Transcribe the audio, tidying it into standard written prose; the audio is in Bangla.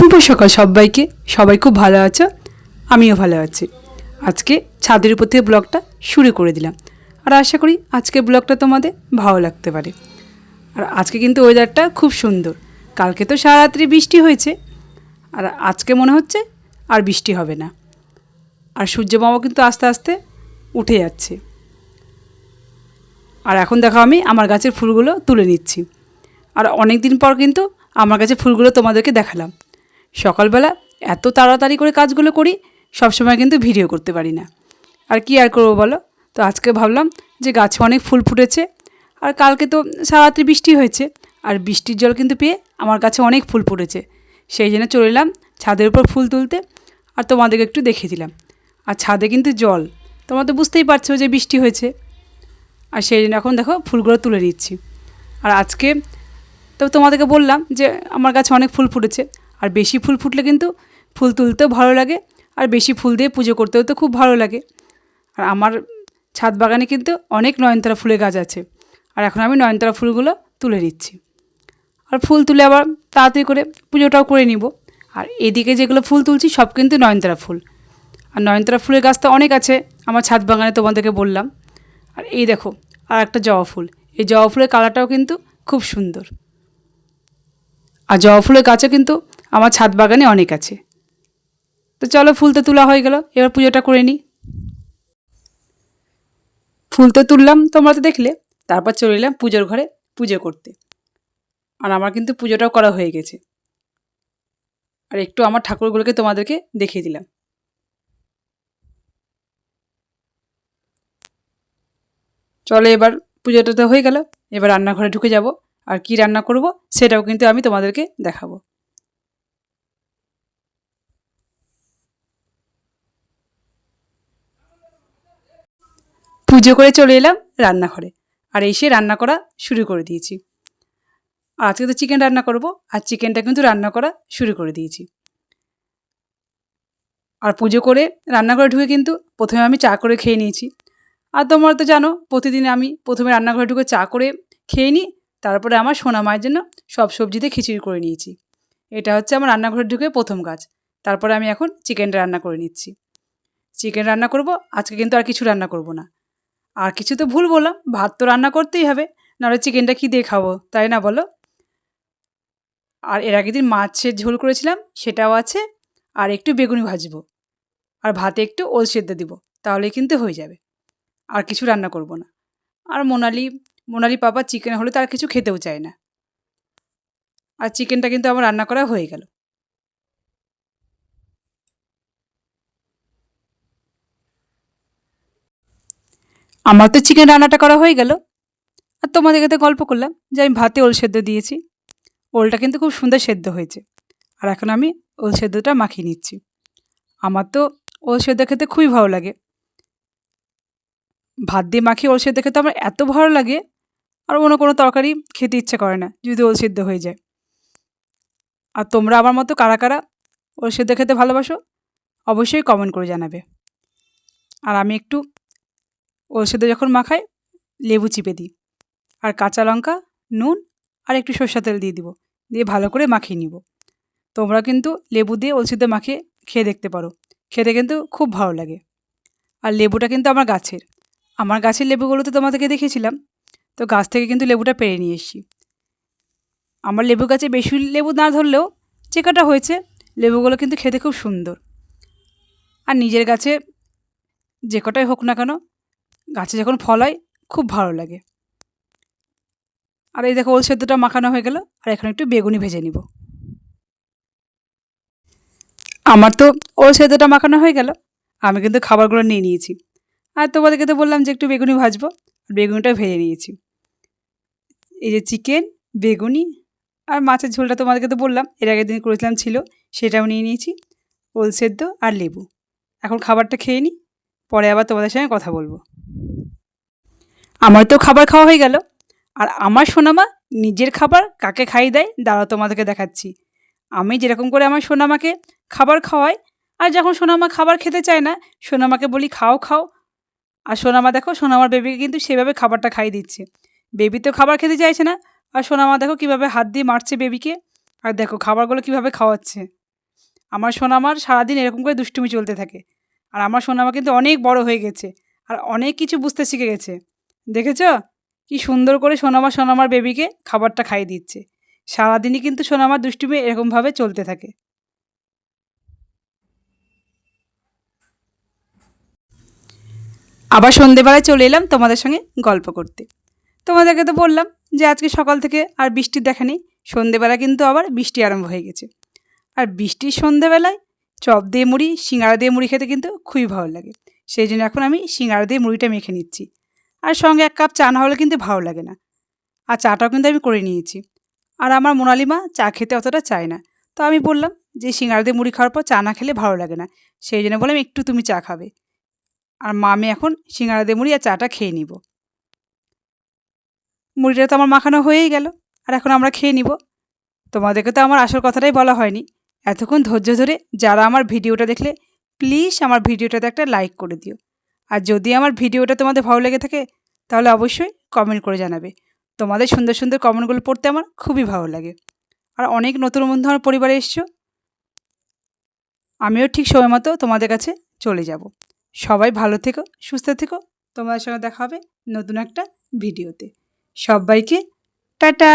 শুভ সকাল সবাইকে। সবাই খুব ভালো আছো, আমিও ভালো আছি। আজকে ছাদের উপর থেকে ব্লগটা শুরু করে দিলাম, আর আশা করি আজকে ব্লগটা তোমাদের ভালো লাগতে পারে। আর আজকে কিন্তু ওয়েদারটা খুব সুন্দর। কালকে তো সারারাত্রি বৃষ্টি হয়েছে, আর আজকে মনে হচ্ছে আর বৃষ্টি হবে না। আর সূর্য মামা কিন্তু আস্তে আস্তে উঠে যাচ্ছে। আর এখন দেখো আমি আমার গাছের ফুলগুলো তুলে নিচ্ছি। আর অনেক দিন পর কিন্তু আমার কাছে ফুলগুলো তোমাদেরকে দেখালাম। সকালবেলা এত তাড়াতাড়ি করে কাজগুলো করি, সবসময় কিন্তু ভিডিও করতে পারি না। আর কি আর করবো বলো। তো আজকে ভাবলাম যে গাছে অনেক ফুল ফুটেছে, আর কালকে তো সারারাত্রি বৃষ্টি হয়েছে, আর বৃষ্টির জল কিন্তু পেয়ে আমার গাছে অনেক ফুল ফুটেছে। সেই জন্য চলে এলাম ছাদের উপর ফুল তুলতে, আর তোমাদেরকে একটু দেখিয়ে দিলাম। আর ছাদে কিন্তু জল, তোমরা তো বুঝতেই পারছো যে বৃষ্টি হয়েছে। আর সেই জন্য এখন দেখো ফুলগুলো তুলে নিচ্ছি। আর আজকে তো তোমাদেরকে বললাম যে আমার গাছে অনেক ফুল ফুটেছে, আর বেশি ফুল ফুটলে কিন্তু ফুল তুলতেও ভালো লাগে, আর বেশি ফুল দিয়ে পুজো করতেও তো খুব ভালো লাগে। আর আমার ছাদ বাগানে কিন্তু অনেক নয়নতারা ফুলের গাছ আছে, আর এখন আমি নয়নতারা ফুলগুলো তুলে নিচ্ছি। আর ফুল তুলে আবার তাড়াতাড়ি করে পুজোটাও করে নিব। আর এদিকে যেগুলো ফুল তুলছি সব কিন্তু নয়নতারা ফুল। আর নয়নতারা ফুলের গাছ তো অনেক আছে আমার ছাদ বাগানে, তোমাদেরকে বললাম। আর এই দেখো আর একটা জবা ফুল, এই জবা ফুলের কালারটাও কিন্তু খুব সুন্দর। আর জবা ফুলের গাছও কিন্তু আমার ছাদ বাগানে অনেক আছে। তো চলো, ফুল তো তোলা হয়ে গেল, এবার পুজোটা করে নিই। ফুল তো তুললাম, তোমরা তো দেখলে। তারপর চলে এলাম পুজোর ঘরে পুজো করতে। আর আমার কিন্তু পুজোটাও করা হয়ে গেছে। আর একটু আমার ঠাকুরগুলোকে তোমাদেরকে দেখিয়ে দিলাম। চলো, এবার পুজোটা তো হয়ে গেল, এবার রান্নাঘরে ঢুকে যাব। আর কি রান্না করব সেটাও কিন্তু আমি তোমাদেরকে দেখাবো। পুজো করে চলে এলাম রান্নাঘরে, আর এসে রান্না করা শুরু করে দিয়েছি। আর আজকে তো চিকেন রান্না করব, আর চিকেনটা কিন্তু রান্না করা শুরু করে দিয়েছি। আর পুজো করে রান্নাঘরে ঢুকে কিন্তু প্রথমে আমি চা করে খেয়ে নিয়েছি। আর তোমরা তো জানো প্রতিদিন আমি প্রথমে রান্নাঘরে ঢুকে চা করে খেয়ে নিই, তারপরে আমার সোনা মায়ের জন্য সব সবজিতে খিচুড়ি করে নিয়েছি। এটা হচ্ছে আমার রান্নাঘরে ঢুকে প্রথম কাজ। তারপরে আমি এখন চিকেনটা রান্না করে নিচ্ছি। চিকেন রান্না করব আজকে, কিন্তু আর কিছু রান্না করব না। আর কিছু তো ভুল বললাম, ভাত তো রান্না করতেই হবে, নাহলে চিকেনটা কী দিয়ে খাবো, তাই না বলো? আর এর আগের দিন মাছের ঝোল করেছিলাম, সেটাও আছে। আর একটু বেগুনি ভাজবো, আর ভাতে একটু ওল সেদ্ধ দিব, তাহলে কিন্তু হয়ে যাবে। আর কিছু রান্না করব না। আর মোনালি পাপা চিকেন হলে তার কিছু খেতেও চায় না। আর চিকেনটা কিন্তু আমার রান্না করা হয়ে গেল। আমার তো চিকেন রান্নাটা করা হয়ে গেল। আর তোমাদের কাছে গল্প করলাম যে আমি ভাতে ওল সেদ্ধ দিয়েছি। ওলটা কিন্তু খুব সুন্দর সেদ্ধ হয়েছে। আর এখন আমি ওল সেদ্ধটা মাখিয়ে নিচ্ছি। আমার তো ওল সেদ্ধ খেতে খুবই ভালো লাগে। ভাত দিয়ে মাখিয়ে ওল সেদ্ধ খেতে আমার এত ভালো লাগে, আর অন্য কোনো তরকারি খেতে ইচ্ছে করে না যদি ওল সেদ্ধ হয়ে যায়। আর তোমরা আমার মতো কারা কারা ওল সেদ্ধ খেতে ভালোবাসো অবশ্যই কমেন্ট করে জানাবে। আর আমি একটু ওল সেদ্ধ যখন মাখাই লেবু চিপে দিই, আর কাঁচা লঙ্কা, নুন আর একটু সরষের তেল দিয়ে দিব, দিয়ে ভালো করে মাখিয়ে নিব। তোমরা কিন্তু লেবু দিয়ে ওল সেদ্ধ মাখিয়ে খেয়ে দেখতে পারো, খেতে কিন্তু খুব ভালো লাগে। আর লেবুটা কিন্তু আমার গাছের লেবুগুলো তো তোমাদেরকে দেখিয়েছিলাম। তো গাছ থেকে কিন্তু লেবুটা পেড়ে নিয়ে এসেছি। আমার লেবু গাছে বেশি লেবু না ধরলেও যে কটা হয়েছে লেবুগুলো কিন্তু খেতে খুব সুন্দর। আর নিজের গাছে যে কটাই হোক না কেন, গাছে যখন ফল হয় খুব ভালো লাগে। আর এই দেখো ওল সেদ্ধটা মাখানো হয়ে গেল, আর এখন একটু বেগুনি ভেজে নিব। আমার তো ওল সেদ্ধটা মাখানো হয়ে গেল, আমি কিন্তু খাবারগুলো নিয়ে নিয়েছি। আর তোমাদেরকে তো বললাম যে একটু বেগুনি ভাজবো, বেগুনিটা ভেজে নিয়েছি। এই যে চিকেন, বেগুনি আর মাছের ঝোলটা তোমাদেরকে তো বললাম এর আগের দিন করেছিলাম ছিল, সেটাও নিয়ে নিয়েছি। ওল সেদ্ধ আর লেবু। এখন খাবারটা খেয়ে নিই, পরে আবার তোমাদের সঙ্গে কথা বলবো। আমার তো খাবার খাওয়া হয়ে গেল। আর আমার সোনামা নিজের খাবার কাকে খাইয়ে দেয় দাঁড়াও তোমাদেরকে দেখাচ্ছি। আমি যেরকম করে আমার সোনামাকে খাবার খাওয়াই, আর যখন সোনামা খাবার খেতে চায় না সোনামাকে বলি খাও খাও, আর সোনামা দেখো সোনামার বেবিকে কিন্তু সেভাবে খাবারটা খাইয়ে দিচ্ছে। বেবি তো খাবার খেতে চাইছে না, আর সোনামা দেখো কীভাবে হাত দিয়ে মারছে বেবিকে, আর দেখো খাবারগুলো কীভাবে খাওয়াচ্ছে। আমার সোনামার সারাদিন এরকম করে দুষ্টুমি চলতে থাকে। আর আমার সোনামা কিন্তু অনেক বড় হয়ে গেছে আর অনেক কিছু বুঝতে শিখে গেছে। দেখেছ কি সুন্দর করে সোনামার বেবিকে খাবারটা খাইয়ে দিচ্ছে। সারাদিনই কিন্তু সোনামার দুষ্টুমি এরকমভাবে চলতে থাকে। আবার সন্ধেবেলায় চলে এলাম তোমাদের সঙ্গে গল্প করতে। তোমাদেরকে তো বললাম যে আজকে সকাল থেকে আর বৃষ্টির দেখা নেই। সন্ধেবেলা কিন্তু আবার বৃষ্টি আরম্ভ হয়ে গেছে। আর বৃষ্টির সন্ধেবেলায় চপ দিয়ে মুড়ি, সিঙ্গাড়া দিয়ে মুড়ি খেতে কিন্তু খুবই ভালো লাগে। সেই জন্য এখন আমি সিঙ্গাড়া দিয়ে মুড়িটা মেখে নিচ্ছি। আর সঙ্গে 1 কাপ চা না হলে কিন্তু ভালো লাগে না। আর চাটাও কিন্তু আমি করে নিয়েছি। আর আমার মোনালি মা চা খেতে অতটা চায় না। তো আমি বললাম যে সিঙ্গাড়া দিয়ে মুড়ি খাওয়ার পর চা না খেলে ভালো লাগে না। সেই জন্য বললাম একটু তুমি চা খাবে। আর মা আমি এখন সিঙ্গাড়া দিয়ে মুড়ি আর চাটা খেয়ে নিব। মুড়িটা তো আমার মাখানো হয়েই গেল। আর এখন আমরা খেয়ে নিব। তোমাদেরকে তো আমার আসল কথাটাই বলা হয়নি। এতক্ষণ ধৈর্য ধরে যারা আমার ভিডিওটা দেখলে প্লিজ আমার ভিডিওটাতে একটা লাইক করে দিও। আর যদি আমার ভিডিওটা তোমাদের ভালো লেগে থাকে তাহলে অবশ্যই কমেন্ট করে জানাবে। তোমাদের সুন্দর সুন্দর কমেন্টগুলো পড়তে আমার খুবই ভালো লাগে। আর অনেক নতুন বন্ধু আমার পরিবারে এসছো। আমিও ঠিক সময় মতো তোমাদের কাছে চলে যাব। সবাই ভালো থেকো, সুস্থ থেকো। তোমাদের সঙ্গে দেখা হবে নতুন একটা ভিডিওতে। সবাইকে টাটা।